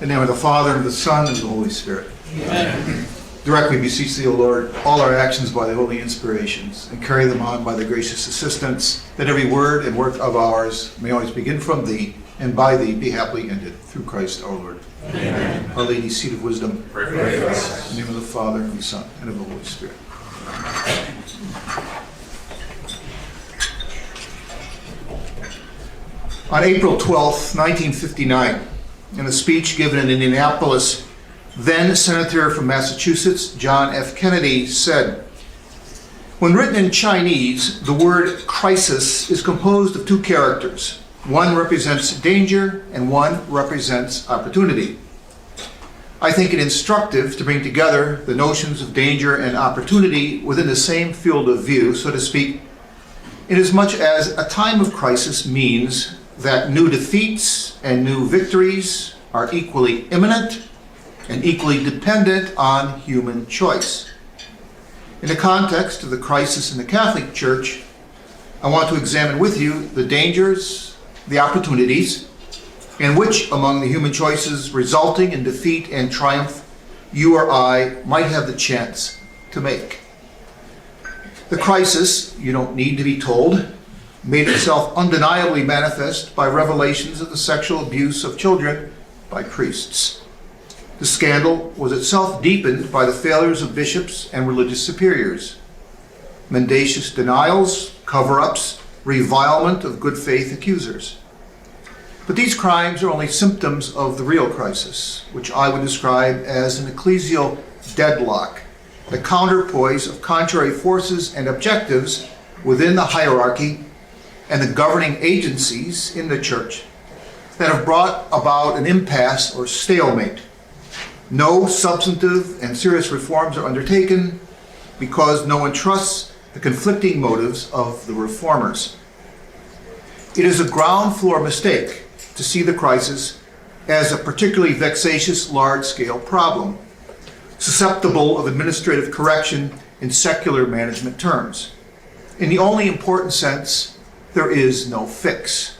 In the name of the Father, and of the Son, and of the Holy Spirit. Amen. Direct, we beseech thee, O Lord, all our actions by the holy inspirations, and carry them on by the gracious assistance, that every word and work of ours may always begin from thee, and by thee be happily ended, through Christ our Lord. Amen. Our Lady, seat of wisdom, pray for us. In the name of the Father, and of the Son, and of the Holy Spirit. On April 12th, 1959, in a speech given in Indianapolis, then Senator from Massachusetts, John F. Kennedy, said, "When written in Chinese, the word crisis is composed of two characters. One represents danger and one represents opportunity. I think it instructive to bring together the notions of danger and opportunity within the same field of view, so to speak, inasmuch as a time of crisis means that new defeats and new victories are equally imminent and equally dependent on human choice. In the context of the crisis in the Catholic Church, I want to examine with you the dangers, the opportunities, and which among the human choices resulting in defeat and triumph you or I might have the chance to make. The crisis, you don't need to be told, made itself undeniably manifest by revelations of the sexual abuse of children by priests. The scandal was itself deepened by the failures of bishops and religious superiors. Mendacious denials, cover-ups, revilement of good faith accusers. But these crimes are only symptoms of the real crisis, which I would describe as an ecclesial deadlock, the counterpoise of contrary forces and objectives within the hierarchy and the governing agencies in the church that have brought about an impasse or stalemate. No substantive and serious reforms are undertaken because no one trusts the conflicting motives of the reformers. It is a ground floor mistake to see the crisis as a particularly vexatious large-scale problem, susceptible of administrative correction in secular management terms. In the only important sense, there is no fix.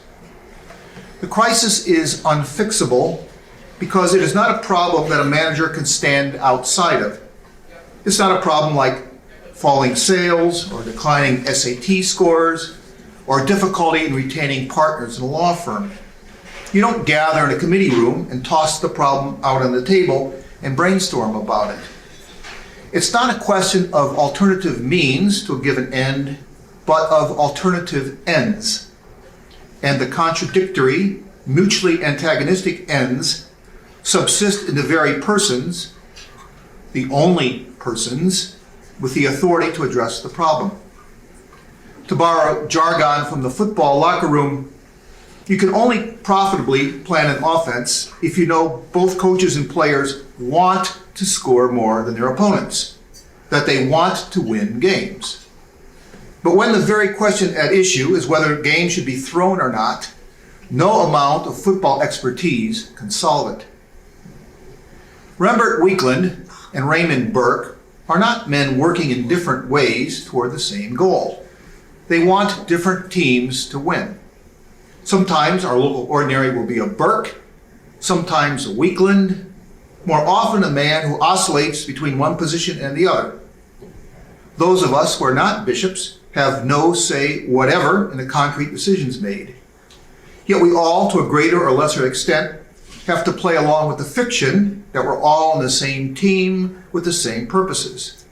The crisis is unfixable because it is not a problem that a manager can stand outside of. It's not a problem like falling sales or declining SAT scores or difficulty in retaining partners in a law firm. You don't gather in a committee room and toss the problem out on the table and brainstorm about it. It's not a question of alternative means to a given end, but of alternative ends. And the contradictory, mutually antagonistic ends subsist in the very persons, the only persons, with the authority to address the problem. To borrow jargon from the football locker room, you can only profitably plan an offense if you know both coaches and players want to score more than their opponents, that they want to win games. But when the very question at issue is whether games should be thrown or not, no amount of football expertise can solve it. Rembert Weakland and Raymond Burke are not men working in different ways toward the same goal. They want different teams to win. Sometimes our local ordinary will be a Burke, sometimes a Weakland, more often a man who oscillates between one position and the other. Those of us who are not bishops have no say whatever in the concrete decisions made. Yet we all, to a greater or lesser extent, have to play along with the fiction that we're all on the same team with the same purposes.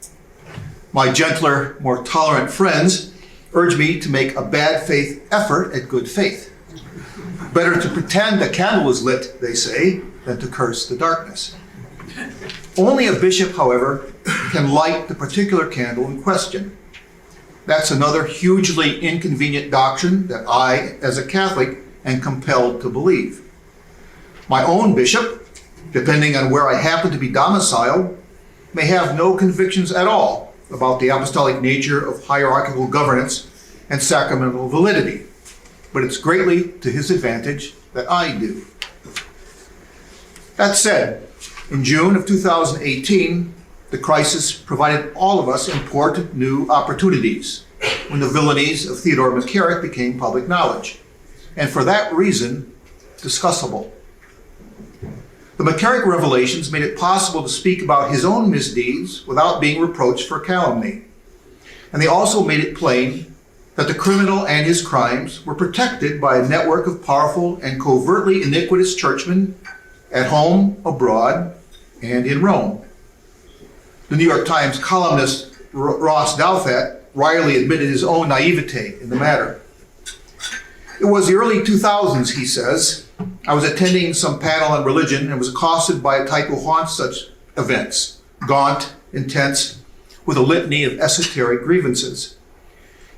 My gentler, more tolerant friends urge me to make a bad faith effort at good faith. Better to pretend a candle is lit, they say, than to curse the darkness. Only a bishop, however, can light the particular candle in question. That's another hugely inconvenient doctrine that I, as a Catholic, am compelled to believe. My own bishop, depending on where I happen to be domiciled, may have no convictions at all about the apostolic nature of hierarchical governance and sacramental validity, but it's greatly to his advantage that I do. That said, in June of 2018, the crisis provided all of us important new opportunities when the villainies of Theodore McCarrick became public knowledge, and for that reason, discussable. The The McCarrick revelations made it possible to speak about his own misdeeds without being reproached for calumny. And they also made it plain that the criminal and his crimes were protected by a network of powerful and covertly iniquitous churchmen at home, abroad, and in Rome. The New York Times columnist Ross Douthat wryly admitted his own naivete in the matter. It was the early 2000s, he says. I was attending some panel on religion and was accosted by a type who haunts such events, gaunt, intense, with a litany of esoteric grievances.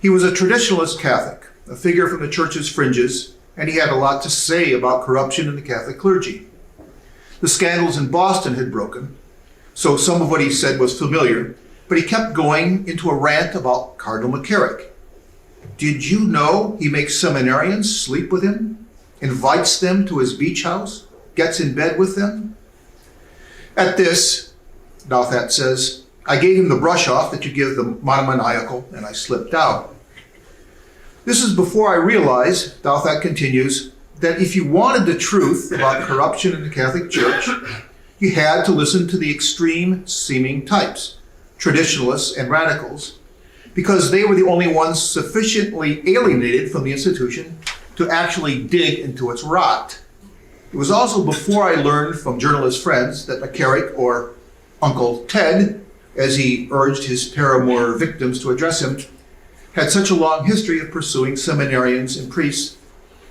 He was a traditionalist Catholic, a figure from the church's fringes, and he had a lot to say about corruption in the Catholic clergy. The scandals in Boston had broken, so some of what he said was familiar, but he kept going into a rant about Cardinal McCarrick. Did you know he makes seminarians sleep with him, invites them to his beach house, gets in bed with them? At this, Douthat says, I gave him the brush off that you give the monomaniacal, and I slipped out. This is before I realized, Douthat continues, that if you wanted the truth about corruption in the Catholic Church, you had to listen to the extreme seeming types, traditionalists and radicals, because they were the only ones sufficiently alienated from the institution to actually dig into its rot. It was also before I learned from journalist friends that McCarrick, or Uncle Ted, as he urged his paramour victims to address him, had such a long history of pursuing seminarians and priests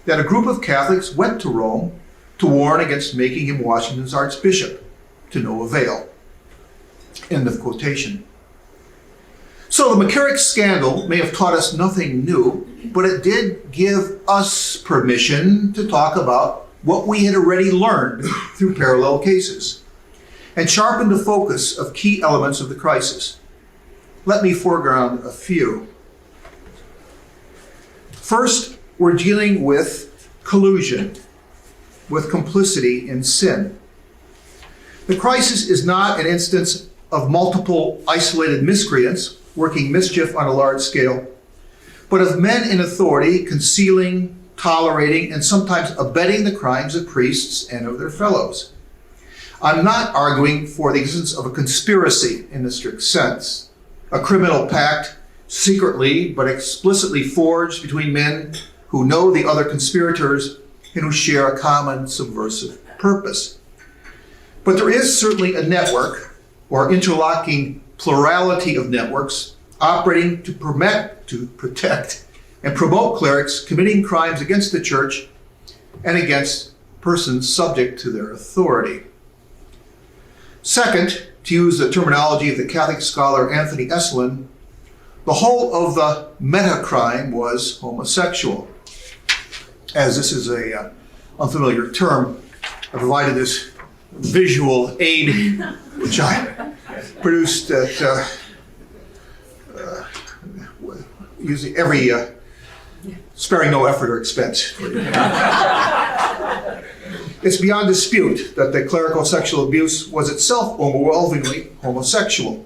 that a group of Catholics went to Rome to warn against making him Washington's archbishop, to no avail. End of quotation. So the McCarrick scandal may have taught us nothing new, but it did give us permission to talk about what we had already learned through parallel cases, and sharpened the focus of key elements of the crisis. Let me foreground a few. First, we're dealing with collusion, with complicity in sin. The crisis is not an instance of multiple isolated miscreants working mischief on a large scale, but of men in authority concealing, tolerating, and sometimes abetting the crimes of priests and of their fellows. I'm not arguing for the existence of a conspiracy in the strict sense, a criminal pact secretly but explicitly forged between men who know the other conspirators and who share a common subversive purpose. But there is certainly a network, or interlocking plurality of networks, operating to protect and promote clerics committing crimes against the church and against persons subject to their authority. Second, to use the terminology of the Catholic scholar Anthony Esolen, the whole of the meta-crime was homosexual. As this is a unfamiliar term, I provided this visual aid, which I produced at using every sparing no effort or expense. It's beyond dispute that the clerical sexual abuse was itself overwhelmingly homosexual.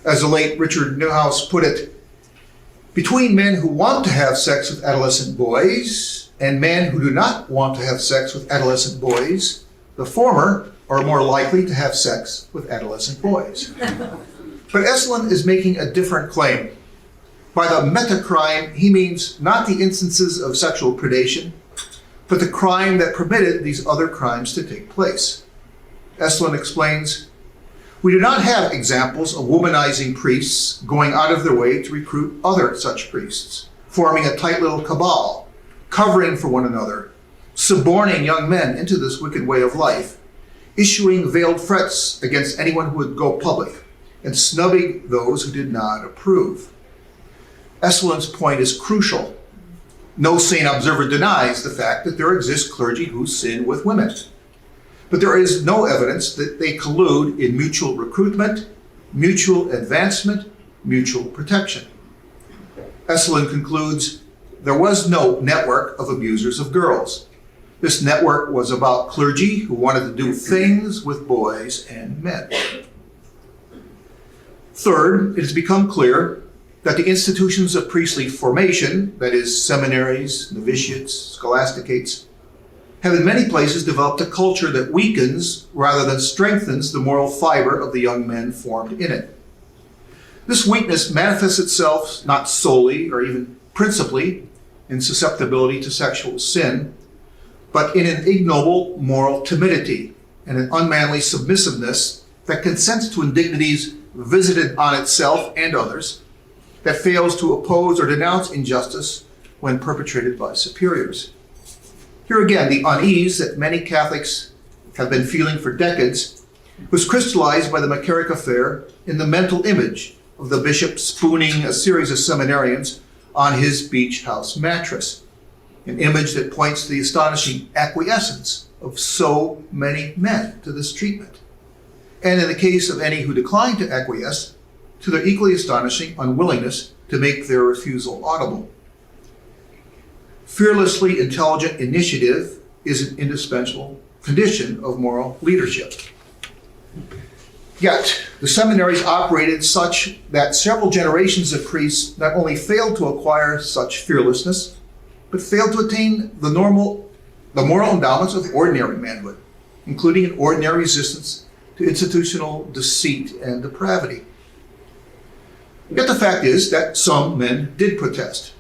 As the late Richard Neuhaus put it, between men who want to have sex with adolescent boys and men who do not want to have sex with adolescent boys, the former are more likely to have sex with adolescent boys. But Esolen is making a different claim. By the meta-crime, he means not the instances of sexual predation, but the crime that permitted these other crimes to take place. Esolen explains, we do not have examples of womanizing priests going out of their way to recruit other such priests, forming a tight little cabal, covering for one another, suborning young men into this wicked way of life, issuing veiled threats against anyone who would go public, and snubbing those who did not approve. Esolen's point is crucial. No sane observer denies the fact that there exist clergy who sin with women. But there is no evidence that they collude in mutual recruitment, mutual advancement, mutual protection. Esolen concludes, there was no network of abusers of girls. This network was about clergy who wanted to do things with boys and men. Third, it has become clear that the institutions of priestly formation, that is, seminaries, novitiates, scholasticates, have in many places developed a culture that weakens rather than strengthens the moral fiber of the young men formed in it. This weakness manifests itself not solely or even principally in susceptibility to sexual sin, but in an ignoble moral timidity and an unmanly submissiveness that consents to indignities visited on itself and others, that fails to oppose or denounce injustice when perpetrated by superiors. Here again, the unease that many Catholics have been feeling for decades was crystallized by the McCarrick affair in the mental image of the bishop spooning a series of seminarians on his beach house mattress, an image that points to the astonishing acquiescence of so many men to this treatment, and in the case of any who decline to acquiesce, to their equally astonishing unwillingness to make their refusal audible. Fearlessly intelligent initiative is an indispensable condition of moral leadership. Yet, the seminaries operated such that several generations of priests not only failed to acquire such fearlessness, but failed to attain the moral endowments of ordinary manhood, including an ordinary resistance to institutional deceit and depravity. Yet the fact is that some men did protest.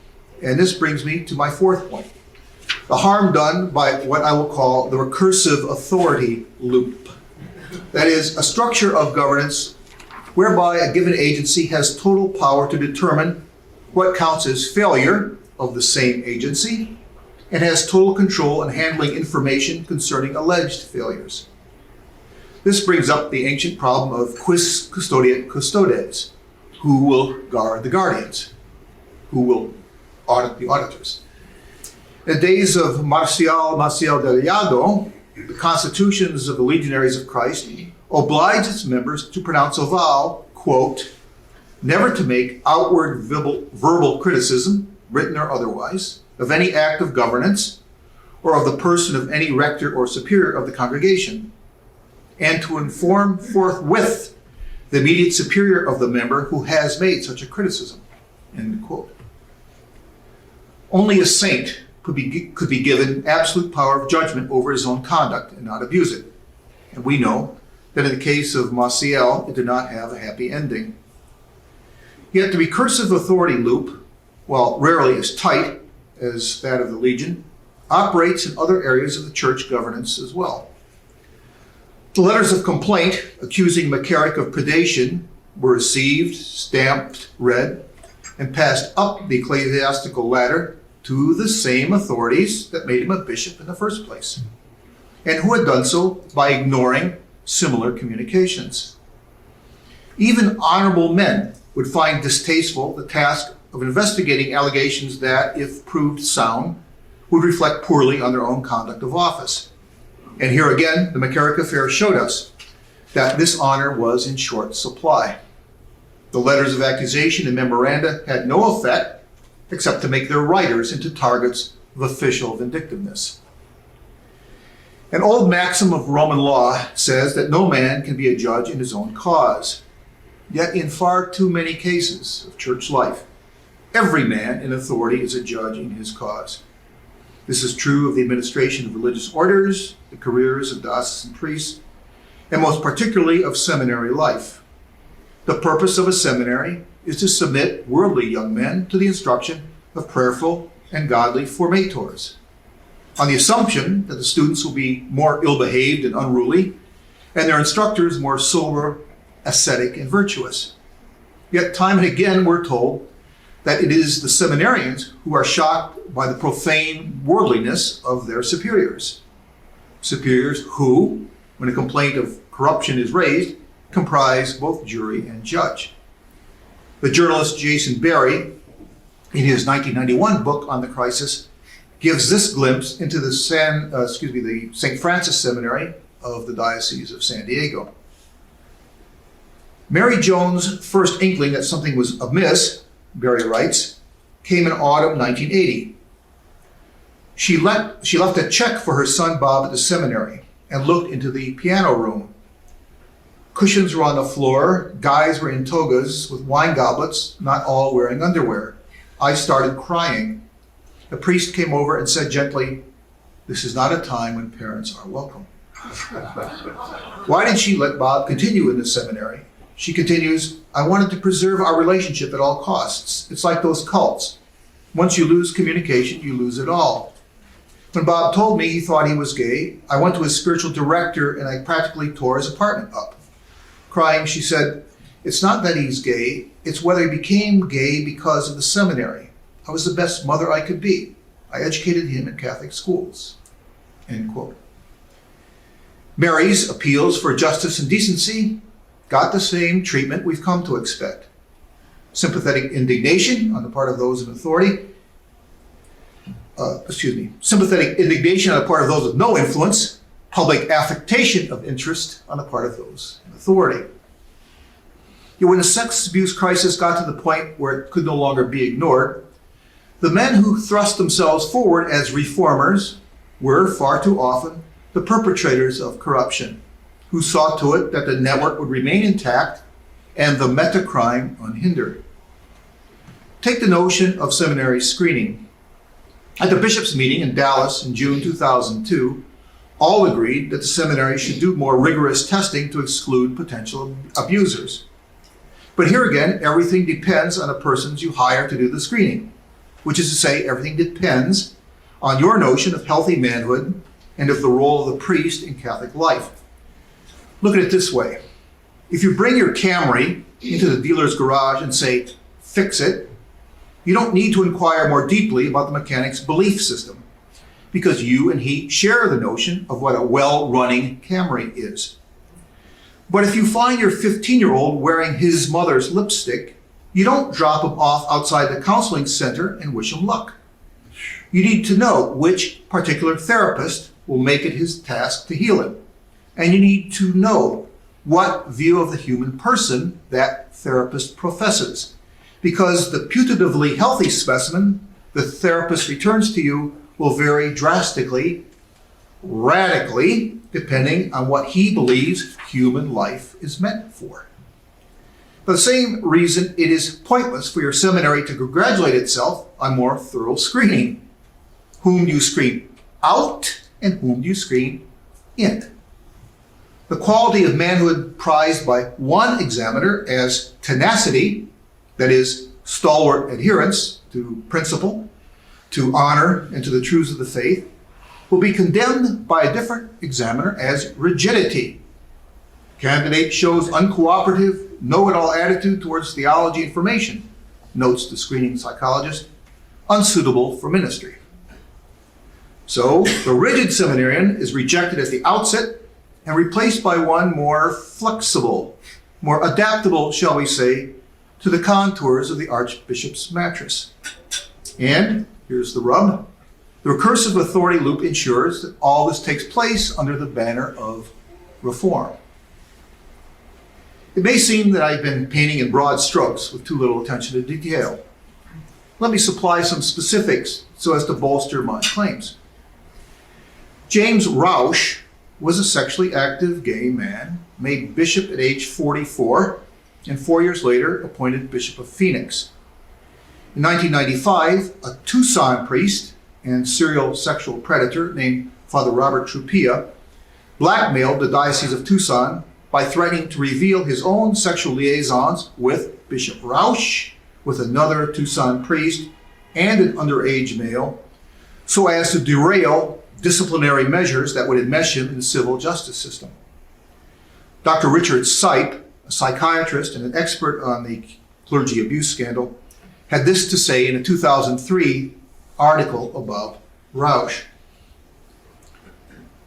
And this brings me to my fourth point, the harm done by what I will call the recursive authority loop. That is, a structure of governance whereby a given agency has total power to determine what counts as failure of the same agency and has total control in handling information concerning alleged failures. This brings up the ancient problem of quis custodiet custodes, who will guard the guardians, who will audit the auditors. In the days of Marcial Delgado, the constitutions of the Legionaries of Christ obliged its members to pronounce a vow, quote, never to make outward verbal criticism, written or otherwise, of any act of governance or of the person of any rector or superior of the congregation, and to inform forthwith the immediate superior of the member who has made such a criticism, end quote. Only a saint could be given absolute power of judgment over his own conduct and not abuse it. And we know that in the case of Maciel, it did not have a happy ending. Yet the recursive authority loop, while rarely as tight as that of the Legion, operates in other areas of the church governance as well. The letters of complaint accusing McCarrick of predation were received, stamped, read, and passed up the ecclesiastical ladder to the same authorities that made him a bishop in the first place, and who had done so by ignoring similar communications. Even honorable men would find distasteful the task of investigating allegations that, if proved sound, would reflect poorly on their own conduct of office. And here again, the McCarrick affair showed us that this honor was in short supply. The letters of accusation and memoranda had no effect except to make their writers into targets of official vindictiveness. An old maxim of Roman law says that no man can be a judge in his own cause. Yet in far too many cases of church life, every man in authority is a judge in his cause. This is true of the administration of religious orders, the careers of diocesan priests, and most particularly of seminary life. The purpose of a seminary is to submit worldly young men to the instruction of prayerful and godly formators, on the assumption that the students will be more ill-behaved and unruly, and their instructors more sober, ascetic, and virtuous. Yet time and again we're told that it is the seminarians who are shocked by the profane worldliness of their superiors. Superiors who, when a complaint of corruption is raised, comprise both jury and judge. The journalist Jason Berry, in his 1991 book on the crisis, gives this glimpse into the St. Francis Seminary of the Diocese of San Diego. Mary Jones' first inkling that something was amiss, Berry writes, came in autumn 1980. She left a check for her son Bob at the seminary and looked into the piano room. Cushions were on the floor, guys were in togas with wine goblets, not all wearing underwear. I started crying. The priest came over and said gently, This is not a time when parents are welcome. Why did she let Bob continue in the seminary? She continues, I wanted to preserve our relationship at all costs. It's like those cults. Once you lose communication, you lose it all. When Bob told me he thought he was gay, I went to his spiritual director and I practically tore his apartment up. Crying, she said, it's not that he's gay, it's whether he became gay because of the seminary. I was the best mother I could be. I educated him in Catholic schools. End quote. Mary's appeals for justice and decency got the same treatment we've come to expect. Sympathetic indignation on the part of those in authority, sympathetic indignation on the part of those with no influence, public affectation of interest on the part of those in authority. Yet when the sex abuse crisis got to the point where it could no longer be ignored, the men who thrust themselves forward as reformers were far too often the perpetrators of corruption, who saw to it that the network would remain intact and the meta-crime unhindered. Take the notion of seminary screening. At the bishops' meeting in Dallas in June 2002, all agreed that the seminary should do more rigorous testing to exclude potential abusers. But here again, everything depends on the persons you hire to do the screening, which is to say, everything depends on your notion of healthy manhood and of the role of the priest in Catholic life. Look at it this way. If you bring your Camry into the dealer's garage and say, fix it, you don't need to inquire more deeply about the mechanic's belief system, because you and he share the notion of what a well-running Camry is. But if you find your 15-year-old wearing his mother's lipstick, you don't drop him off outside the counseling center and wish him luck. You need to know which particular therapist will make it his task to heal him. And you need to know what view of the human person that therapist professes. Because the putatively healthy specimen the therapist returns to you will vary drastically, radically, depending on what he believes human life is meant for. For the same reason, it is pointless for your seminary to congratulate itself on more thorough screening. Whom do you screen out and whom do you screen in? The quality of manhood prized by one examiner as tenacity, that is, stalwart adherence to principle, to honor, and to the truths of the faith, will be condemned by a different examiner as rigidity. Candidate shows uncooperative, know-it-all attitude towards theology information, notes the screening psychologist, unsuitable for ministry. So, the rigid seminarian is rejected at the outset and replaced by one more flexible, more adaptable, shall we say, to the contours of the Archbishop's mattress. And, here's the rub, the recursive authority loop ensures that all this takes place under the banner of reform. It may seem that I've been painting in broad strokes with too little attention to detail. Let me supply some specifics so as to bolster my claims. James Rausch was a sexually active gay man, made bishop at age 44, and 4 years later appointed Bishop of Phoenix. In 1995, a Tucson priest and serial sexual predator named Father Robert Trupia blackmailed the Diocese of Tucson by threatening to reveal his own sexual liaisons with Bishop Rausch, with another Tucson priest, and an underage male, so as to derail disciplinary measures that would enmesh him in the civil justice system. Dr. Richard Sipe, a psychiatrist and an expert on the clergy abuse scandal, had this to say in a 2003 article about Rausch.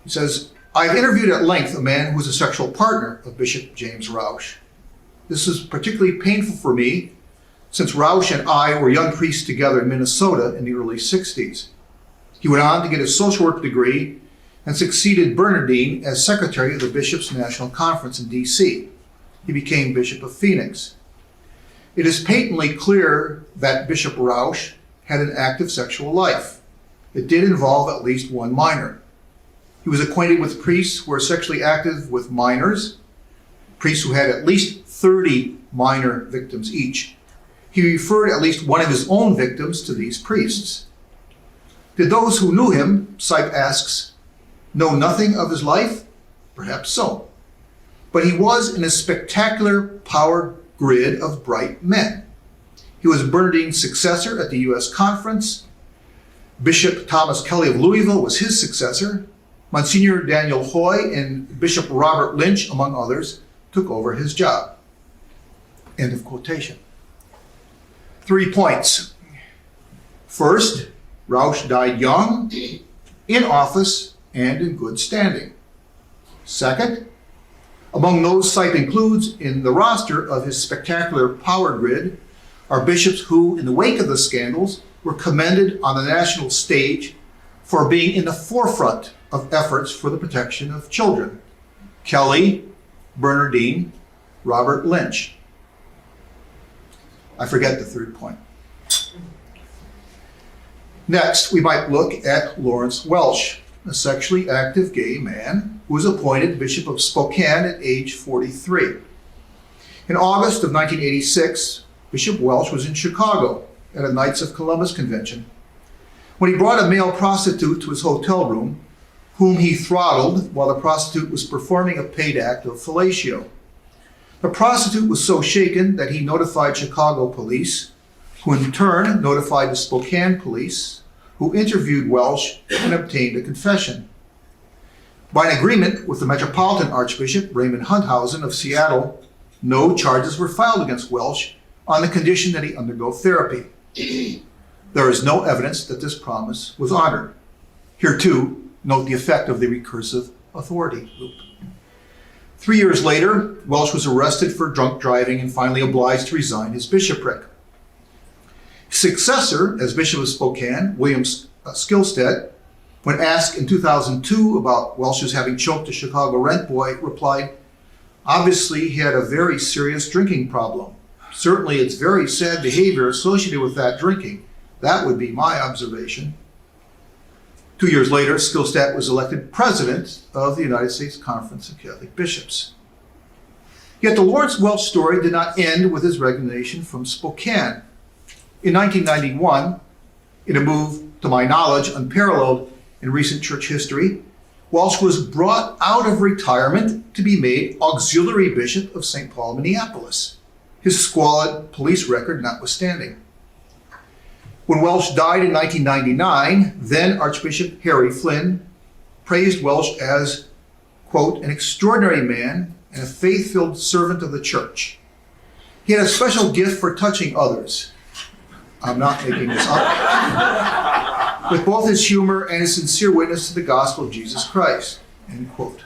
He says, I've interviewed at length a man who was a sexual partner of Bishop James Rausch. This is particularly painful for me since Rausch and I were young priests together in Minnesota in the early 60s. He went on to get his social work degree and succeeded Bernardine as secretary of the Bishops' National Conference in D.C. He became Bishop of Phoenix. It is patently clear that Bishop Rausch had an active sexual life. It did involve at least one minor. He was acquainted with priests who were sexually active with minors, priests who had at least 30 minor victims each. He referred at least one of his own victims to these priests. Did those who knew him, Sipe asks, know nothing of his life? Perhaps so. But he was in a spectacular power grid of bright men. He was Bernardine's successor at the U.S. Conference. Bishop Thomas Kelly of Louisville was his successor. Monsignor Daniel Hoy and Bishop Robert Lynch, among others, took over his job. End of quotation. 3 points. First, Rausch died young, in office, and in good standing. Second, among those Sipe includes in the roster of his spectacular power grid are bishops who, in the wake of the scandals, were commended on the national stage for being in the forefront of efforts for the protection of children. Kelly, Bernardine, Robert Lynch. I forget the third point. Next, we might look at Lawrence Welsh, a sexually active gay man who was appointed Bishop of Spokane at age 43. In August of 1986, Bishop Welsh was in Chicago at a Knights of Columbus convention when he brought a male prostitute to his hotel room, whom he throttled while the prostitute was performing a paid act of fellatio. The prostitute was so shaken that he notified Chicago police, who in turn notified the Spokane police, who interviewed Welsh and obtained a confession. By an agreement with the Metropolitan Archbishop Raymond Hunthausen of Seattle, no charges were filed against Welsh on the condition that he undergo therapy. There is no evidence that this promise was honored. Here too, note the effect of the recursive authority loop. 3 years later, Welsh was arrested for drunk driving and finally obliged to resign his bishopric. His successor as Bishop of Spokane, William Skillstead, when asked in 2002 about Welsh's having choked a Chicago rent boy, replied, "Obviously, he had a very serious drinking problem. Certainly, it's very sad behavior associated with that drinking. That would be my observation." 2 years later, Skillstead was elected president of the United States Conference of Catholic Bishops. Yet the Lawrence Welsh story did not end with his resignation from Spokane. In 1991, in a move, to my knowledge, unparalleled in recent church history, Welsh was brought out of retirement to be made auxiliary bishop of St. Paul, Minneapolis, his squalid police record notwithstanding. When Welsh died in 1999, then Archbishop Harry Flynn praised Welsh as, quote, an extraordinary man and a faith-filled servant of the church. He had a special gift for touching others. I'm not making this up. With both his humor and his sincere witness to the gospel of Jesus Christ, end quote.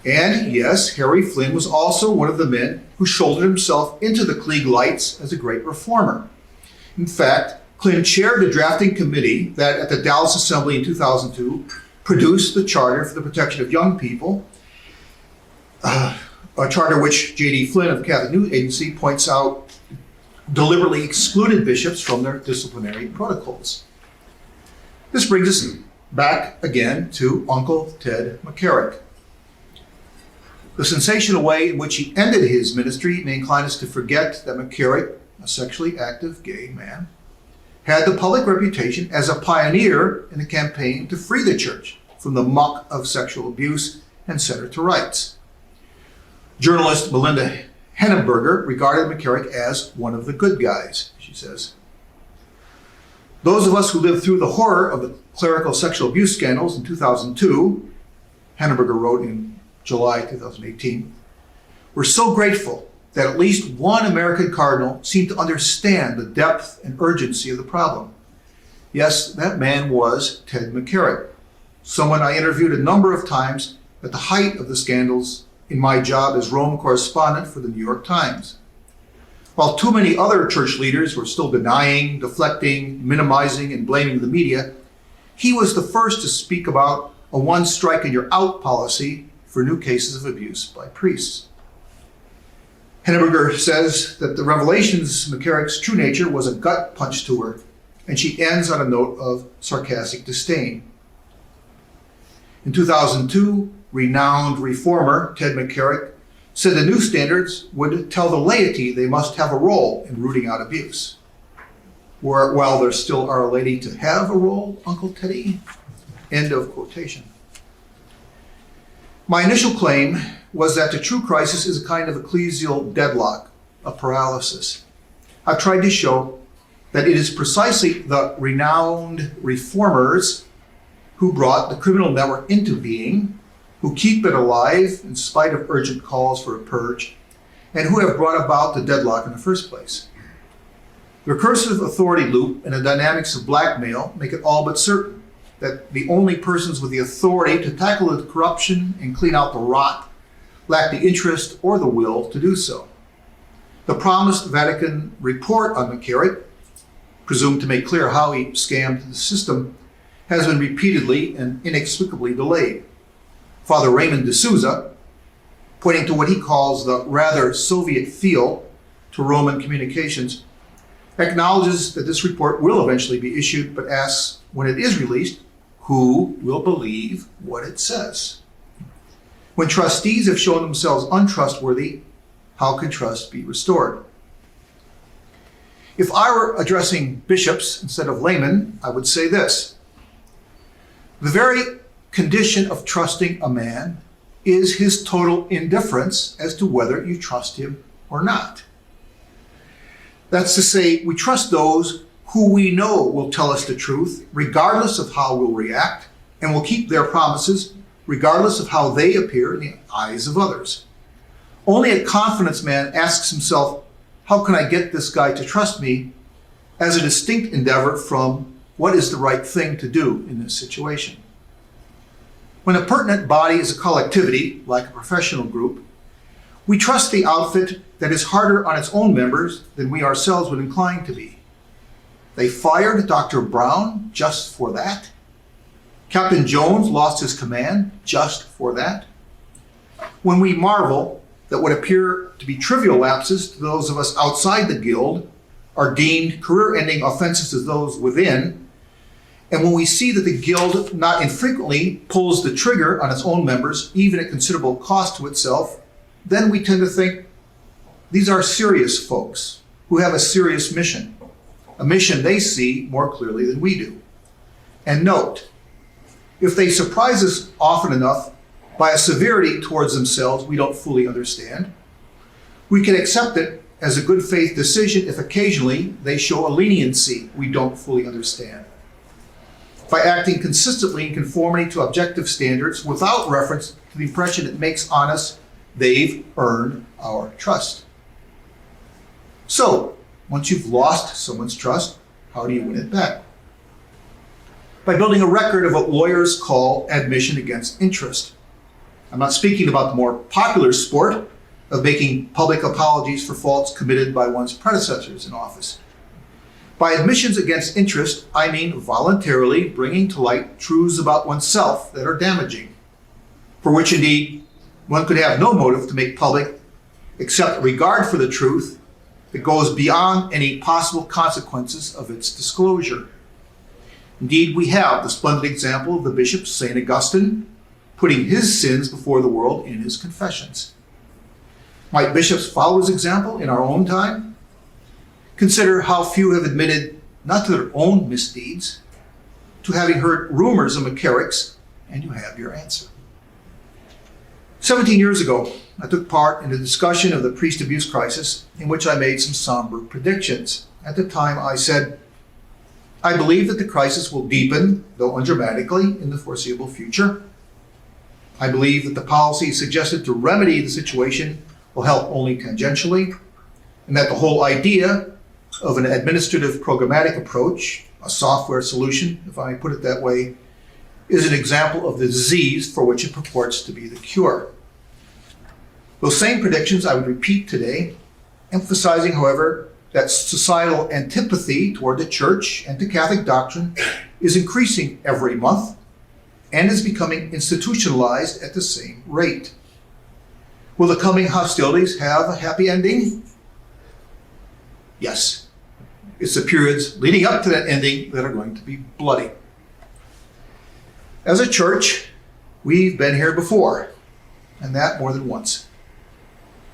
And yes, Harry Flynn was also one of the men who shouldered himself into the Klieg Lights as a great reformer. In fact, Flynn chaired the drafting committee that at the Dallas Assembly in 2002 produced the Charter for the Protection of Young People, a charter which J.D. Flynn of the Catholic News Agency points out deliberately excluded bishops from their disciplinary protocols. This brings us back again to Uncle Ted McCarrick. The sensational way in which he ended his ministry may incline us to forget that McCarrick, a sexually active gay man, had the public reputation as a pioneer in the campaign to free the church from the muck of sexual abuse and set her to rights. Journalist Melinda Henneberger regarded McCarrick as one of the good guys, she says. Those of us who lived through the horror of the clerical sexual abuse scandals in 2002, Henneberger wrote in July 2018, were so grateful that at least one American cardinal seemed to understand the depth and urgency of the problem. Yes, that man was Ted McCarrick, someone I interviewed a number of times at the height of the scandals in my job as Rome correspondent for the New York Times. While too many other church leaders were still denying, deflecting, minimizing, and blaming the media, he was the first to speak about a one strike and you're out policy for new cases of abuse by priests. Henneberger says that the revelations of McCarrick's true nature was a gut punch to her, and she ends on a note of sarcastic disdain. In 2002, renowned reformer Ted McCarrick said the new standards would tell the laity they must have a role in rooting out abuse. while there still are a lady to have a role, Uncle Teddy. End of quotation. My initial claim was that the true crisis is a kind of ecclesial deadlock, a paralysis. I've tried to show that it is precisely the renowned reformers who brought the criminal network into being, who keep it alive in spite of urgent calls for a purge, and who have brought about the deadlock in the first place. The recursive authority loop and the dynamics of blackmail make it all but certain that the only persons with the authority to tackle the corruption and clean out the rot lack the interest or the will to do so. The promised Vatican report on McCarrick, presumed to make clear how he scammed the system, has been repeatedly and inexplicably delayed. Father Raymond de Souza, pointing to what he calls the rather Soviet feel to Roman communications, acknowledges that this report will eventually be issued, but asks, when it is released, who will believe what it says? When trustees have shown themselves untrustworthy, how can trust be restored? If I were addressing bishops instead of laymen, I would say this. The very condition of trusting a man is his total indifference as to whether you trust him or not. That's to say, we trust those who we know will tell us the truth, regardless of how we'll react, and will keep their promises, regardless of how they appear in the eyes of others. Only a confidence man asks himself, how can I get this guy to trust me, as a distinct endeavor from what is the right thing to do in this situation. When a pertinent body is a collectivity, like a professional group, we trust the outfit that is harder on its own members than we ourselves would incline to be. They fired Dr. Brown just for that. Captain Jones lost his command just for that. When we marvel that what appear to be trivial lapses to those of us outside the guild are deemed career-ending offenses to those within, and when we see that the guild not infrequently pulls the trigger on its own members, even at considerable cost to itself, then we tend to think these are serious folks who have a serious mission, a mission they see more clearly than we do. And note, if they surprise us often enough by a severity towards themselves we don't fully understand, we can accept it as a good faith decision if occasionally they show a leniency we don't fully understand. By acting consistently in conformity to objective standards without reference to the impression it makes on us, they've earned our trust. So, once you've lost someone's trust, how do you win it back? By building a record of what lawyers call admission against interest. I'm not speaking about the more popular sport of making public apologies for faults committed by one's predecessors in office. By admissions against interest, I mean voluntarily bringing to light truths about oneself that are damaging, for which indeed one could have no motive to make public except regard for the truth that goes beyond any possible consequences of its disclosure. Indeed, we have the splendid example of the Bishop St. Augustine putting his sins before the world in his confessions. Might bishops follow his example in our own time? Consider how few have admitted not to their own misdeeds, to having heard rumors of McCarrick's, and you have your answer. 17 years ago, I took part in a discussion of the priest abuse crisis in which I made some somber predictions. At the time, I said, I believe that the crisis will deepen, though undramatically, in the foreseeable future. I believe that the policy suggested to remedy the situation will help only tangentially, and that the whole idea of an administrative programmatic approach, a software solution, if I put it that way, is an example of the disease for which it purports to be the cure. Those same predictions I would repeat today, emphasizing, however, that societal antipathy toward the church and to Catholic doctrine is increasing every month and is becoming institutionalized at the same rate. Will the coming hostilities have a happy ending? Yes. It's the periods leading up to that ending that are going to be bloody. As a church, we've been here before, and that more than once.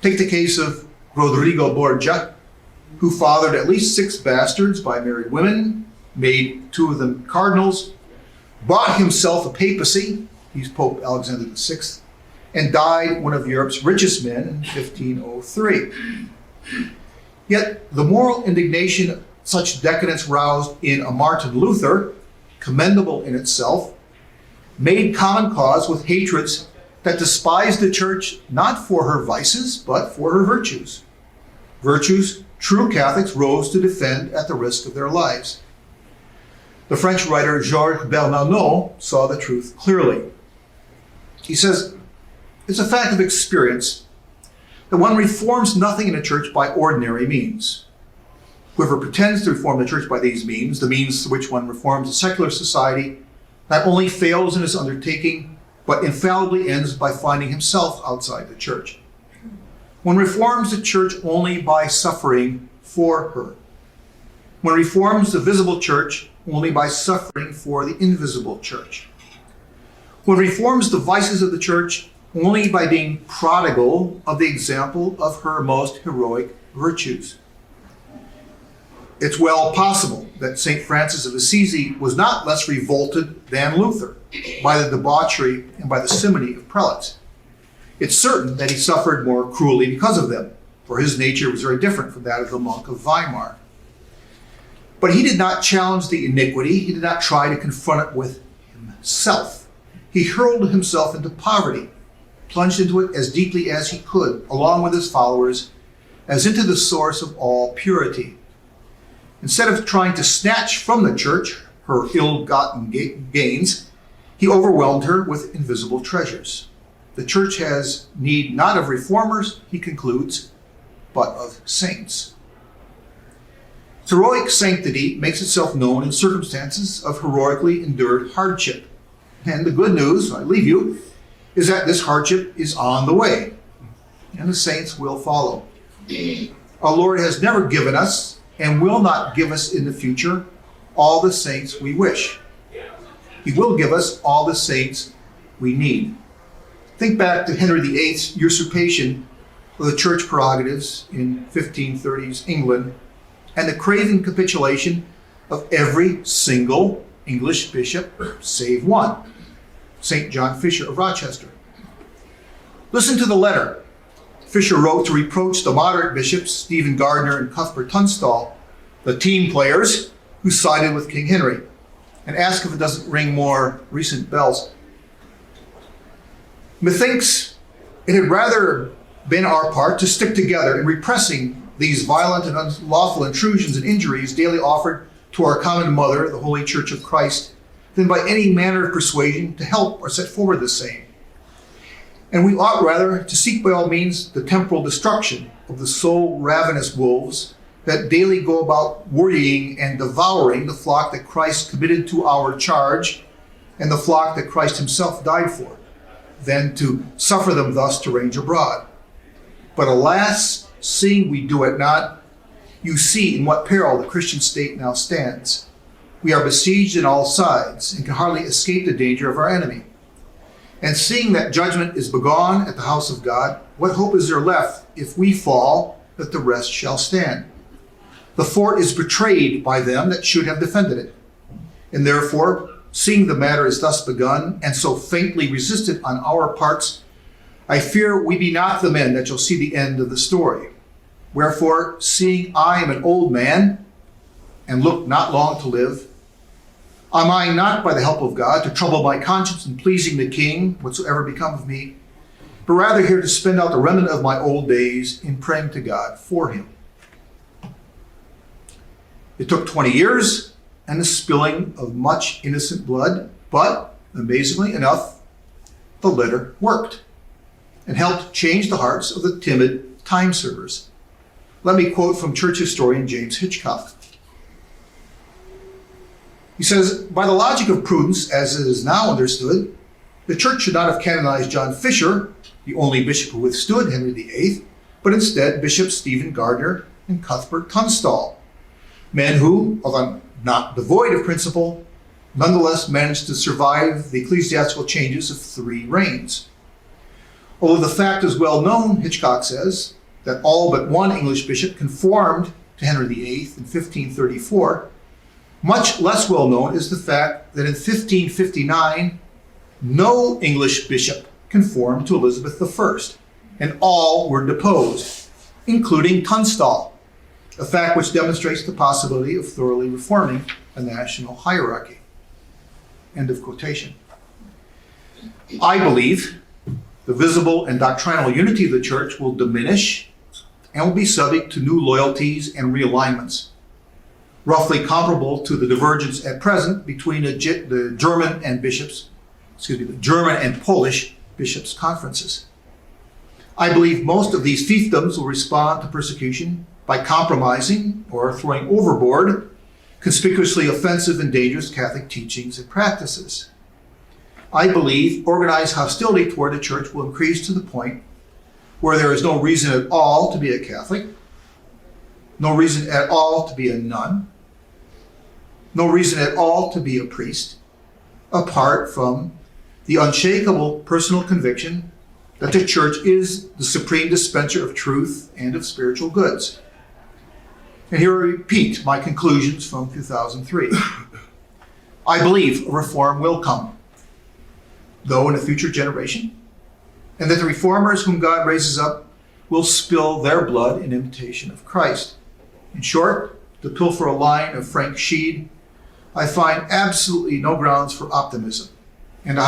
Take the case of Rodrigo Borgia, who fathered at least 6 bastards by married women, made 2 of them cardinals, bought himself a papacy, he's Pope Alexander VI, and died one of Europe's richest men in 1503. Yet the moral indignation such decadence roused in a Martin Luther, commendable in itself, made common cause with hatreds that despised the church not for her vices, but for her virtues. Virtues true Catholics rose to defend at the risk of their lives. The French writer Georges Bernardon saw the truth clearly. He says, it's a fact of experience that one reforms nothing in a church by ordinary means. Whoever pretends to reform the church by these means, the means through which one reforms a secular society, not only fails in his undertaking, but infallibly ends by finding himself outside the church. One reforms the church only by suffering for her. One reforms the visible church only by suffering for the invisible church. One reforms the vices of the church only by being prodigal of the example of her most heroic virtues. It's well possible that St. Francis of Assisi was not less revolted than Luther by the debauchery and by the simony of prelates. It's certain that he suffered more cruelly because of them, for his nature was very different from that of the monk of Weimar. But he did not challenge the iniquity. He did not try to confront it with himself. He hurled himself into poverty, plunged into it as deeply as he could, along with his followers, as into the source of all purity. Instead of trying to snatch from the church her ill-gotten gains, he overwhelmed her with invisible treasures. The church has need not of reformers, he concludes, but of saints. Heroic sanctity makes itself known in circumstances of heroically endured hardship. And the good news, I leave you, is that this hardship is on the way, and the saints will follow. Our Lord has never given us, and will not give us in the future, all the saints we wish. He will give us all the saints we need. Think back to Henry VIII's usurpation of the church prerogatives in 1530s England, and the craven capitulation of every single English bishop, save one, St. John Fisher of Rochester. Listen to the letter Fisher wrote to reproach the moderate bishops, Stephen Gardiner and Cuthbert Tunstall, the team players who sided with King Henry, and ask if it doesn't ring more recent bells. Methinks it had rather been our part to stick together in repressing these violent and unlawful intrusions and injuries daily offered to our common mother, the Holy Church of Christ, than by any manner of persuasion to help or set forward the same. And we ought rather to seek by all means the temporal destruction of the soul-ravenous wolves that daily go about worrying and devouring the flock that Christ committed to our charge and the flock that Christ himself died for, than to suffer them thus to range abroad. But alas, seeing we do it not, you see in what peril the Christian state now stands. We are besieged on all sides and can hardly escape the danger of our enemy. And seeing that judgment is begone at the house of God, what hope is there left if we fall that the rest shall stand? The fort is betrayed by them that should have defended it. And therefore, seeing the matter is thus begun, and so faintly resisted on our parts, I fear we be not the men that shall see the end of the story. Wherefore, seeing I am an old man, and look not long to live, am I not, by the help of God, to trouble my conscience in pleasing the King, whatsoever become of me, but rather here to spend out the remnant of my old days in praying to God for him. It took 20 years and the spilling of much innocent blood, but, amazingly enough, the letter worked and helped change the hearts of the timid time servers. Let me quote from church historian James Hitchcock. He says, by the logic of prudence, as it is now understood, the church should not have canonized John Fisher, the only bishop who withstood Henry VIII, but instead Bishops Stephen Gardiner and Cuthbert Tunstall, men who, although not devoid of principle, nonetheless managed to survive the ecclesiastical changes of 3 reigns. Although the fact is well known, Hitchcock says, that all but one English bishop conformed to Henry VIII in 1534, much less well known is the fact that in 1559, no English bishop conformed to Elizabeth I, and all were deposed, including Tunstall, a fact which demonstrates the possibility of thoroughly reforming a national hierarchy. End of quotation. I believe the visible and doctrinal unity of the church will diminish and will be subject to new loyalties and realignments, roughly comparable to the divergence at present between the German and Polish bishops' conferences. I believe most of these fiefdoms will respond to persecution by compromising or throwing overboard conspicuously offensive and dangerous Catholic teachings and practices. I believe organized hostility toward the church will increase to the point where there is no reason at all to be a Catholic, no reason at all to be a nun, no reason at all to be a priest, apart from the unshakable personal conviction that the church is the supreme dispenser of truth and of spiritual goods. And here I repeat my conclusions from 2003. I believe a reform will come, though in a future generation, and that the reformers whom God raises up will spill their blood in imitation of Christ. In short, to pilfer a line of Frank Sheed, I find absolutely no grounds for optimism, and I